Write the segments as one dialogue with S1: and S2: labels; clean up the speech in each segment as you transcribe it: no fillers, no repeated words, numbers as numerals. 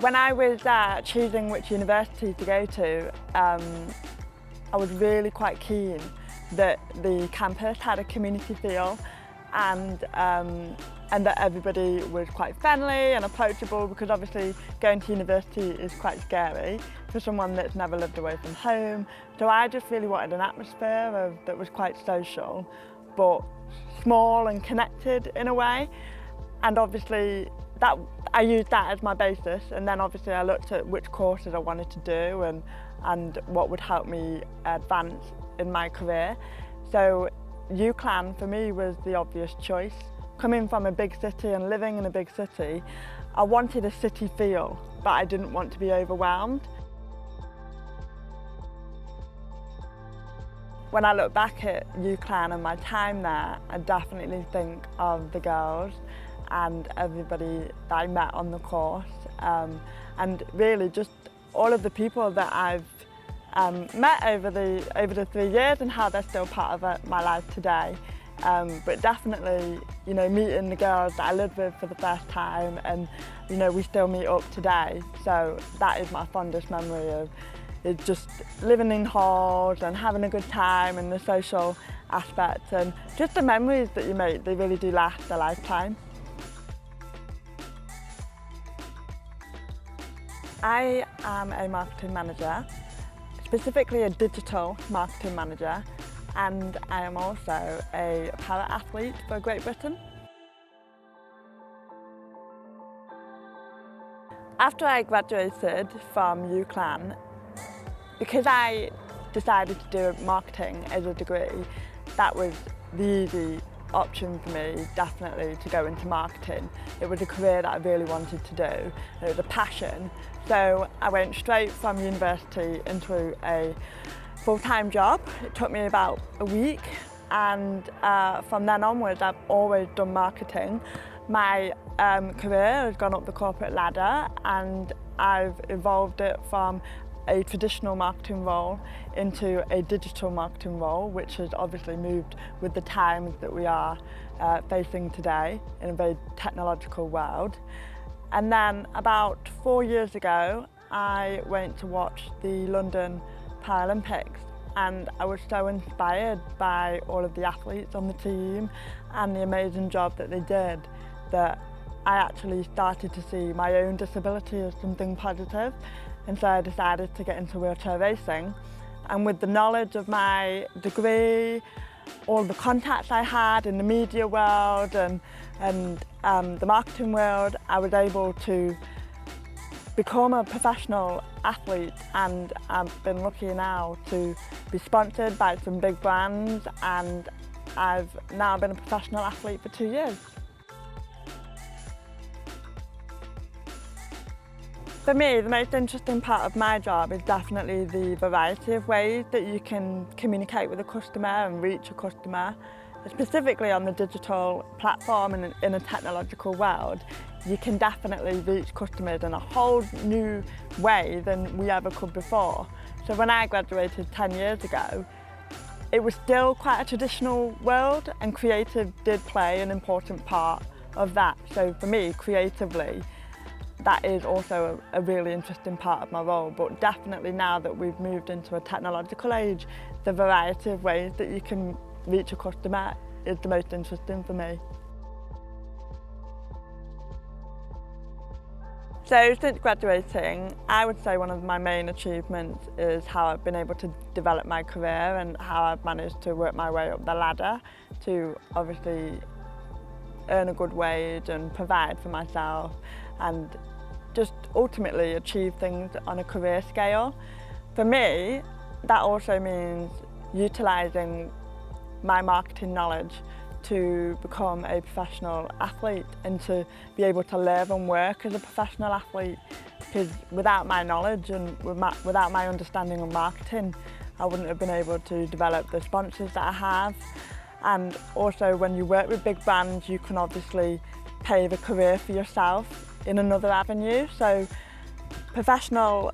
S1: When I was choosing which university to go to, I was really quite keen that the campus had a community feel and that everybody was quite friendly and approachable, because obviously going to university is quite scary for someone that's never lived away from home. So I just really wanted an atmosphere that was quite social, but small and connected in a way. And obviously I used that as my basis, and then obviously I looked at which courses I wanted to do and what would help me advance in my career. So UCLAN for me was the obvious choice. Coming from a big city and living in a big city, I wanted a city feel, but I didn't want to be overwhelmed. When I look back at UCLAN and my time there, I definitely think of the girls and everybody that I met on the course, and really just all of the people that I've met over the 3 years and how they're still part of my life today. But definitely, you know, meeting the girls that I lived with for the first time, and you know, we still meet up today. So that is my fondest memory of is just living in halls and having a good time, and the social aspects and just the memories that you make. They really do last a lifetime. I am a marketing manager, specifically a digital marketing manager, and I am also a para-athlete for Great Britain. After I graduated from UCLAN, because I decided to do marketing as a degree, that was the easy option for me, definitely, to go into marketing. It was a career that I really wanted to do. It was a passion. So I went straight from university into a full-time job. It took me about a week, and from then onwards I've always done marketing. My career has gone up the corporate ladder, and I've evolved it from a traditional marketing role into a digital marketing role, which has obviously moved with the times that we are facing today in a very technological world. And then about 4 years ago, I went to watch the London Paralympics, and I was so inspired by all of the athletes on the team and the amazing job that they did, that I actually started to see my own disability as something positive. And so I decided to get into wheelchair racing. And with the knowledge of my degree, all the contacts I had in the media world and the marketing world, I was able to become a professional athlete, and I've been lucky now to be sponsored by some big brands, and I've now been a professional athlete for 2 years. For me, the most interesting part of my job is definitely the variety of ways that you can communicate with a customer and reach a customer. Specifically on the digital platform and in a technological world, you can definitely reach customers in a whole new way than we ever could before. So when I graduated 10 years ago, it was still quite a traditional world, and creative did play an important part of that. So for me, creatively, that is also a really interesting part of my role. But definitely now that we've moved into a technological age, the variety of ways that you can reach a customer is the most interesting for me. So since graduating, I would say one of my main achievements is how I've been able to develop my career and how I've managed to work my way up the ladder to obviously earn a good wage and provide for myself, and just ultimately achieve things on a career scale. For me, that also means utilising my marketing knowledge to become a professional athlete and to be able to live and work as a professional athlete, because without my knowledge and without my understanding of marketing, I wouldn't have been able to develop the sponsors that I have. And also, when you work with big brands, you can obviously pave a career for yourself in another avenue. So professional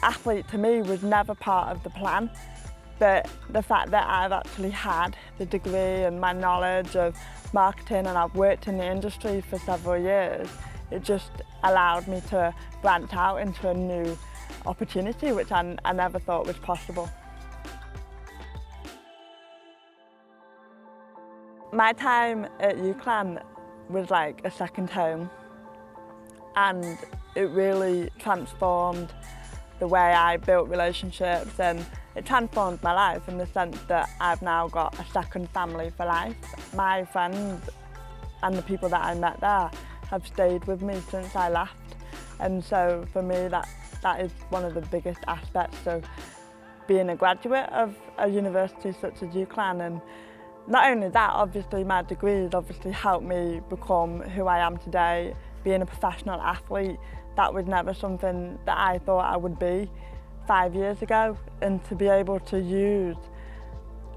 S1: athlete to me was never part of the plan, but the fact that I've actually had the degree and my knowledge of marketing, and I've worked in the industry for several years, it just allowed me to branch out into a new opportunity, which I never thought was possible. My time at UCLAN was like a second home, and it really transformed the way I built relationships, and it transformed my life in the sense that I've now got a second family for life. My friends and the people that I met there have stayed with me since I left, and so for me that is one of the biggest aspects of being a graduate of a university such as UCLAN. And not only that, obviously my degrees obviously helped me become who I am today, being a professional athlete. That was never something that I thought I would be 5 years ago, and to be able to use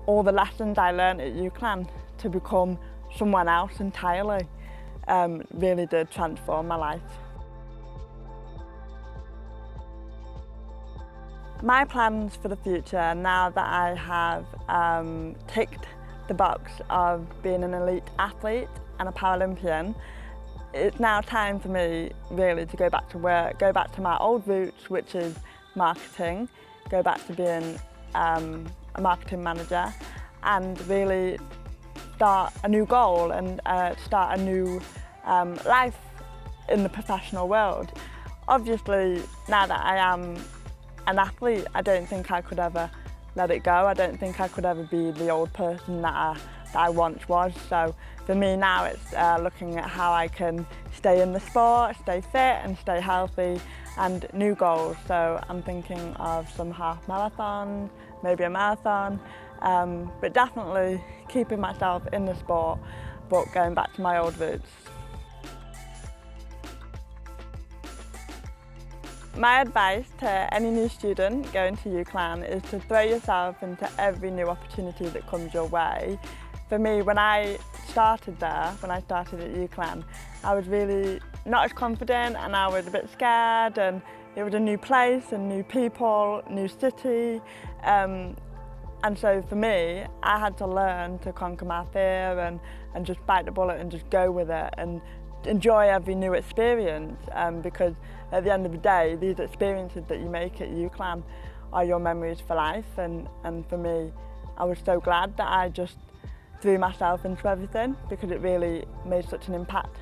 S1: all the lessons I learned at UCLAN to become someone else entirely really did transform my life. My plans for the future, now that I have ticked the box of being an elite athlete and a Paralympian, it's now time for me really to go back to work, go back to my old roots, which is marketing, go back to being a marketing manager, and really start a new goal and start a new life in the professional world. Obviously, now that I am an athlete, I don't think I could ever let it go. I don't think I could ever be the old person that I once was. So for me now, it's looking at how I can stay in the sport, stay fit and stay healthy, and new goals. So I'm thinking of some half marathons, maybe a marathon, but definitely keeping myself in the sport, but going back to my old roots. My advice to any new student going to UCLAN is to throw yourself into every new opportunity that comes your way. For me, when I started there, when I started at UCLAN, I was really not as confident, and I was a bit scared, and it was a new place and new people, new city. And so for me, I had to learn to conquer my fear and just bite the bullet and just go with it and enjoy every new experience, because at the end of the day, these experiences that you make at UCLAN are your memories for life. And for me, I was so glad that I just threw myself into everything, because it really made such an impact.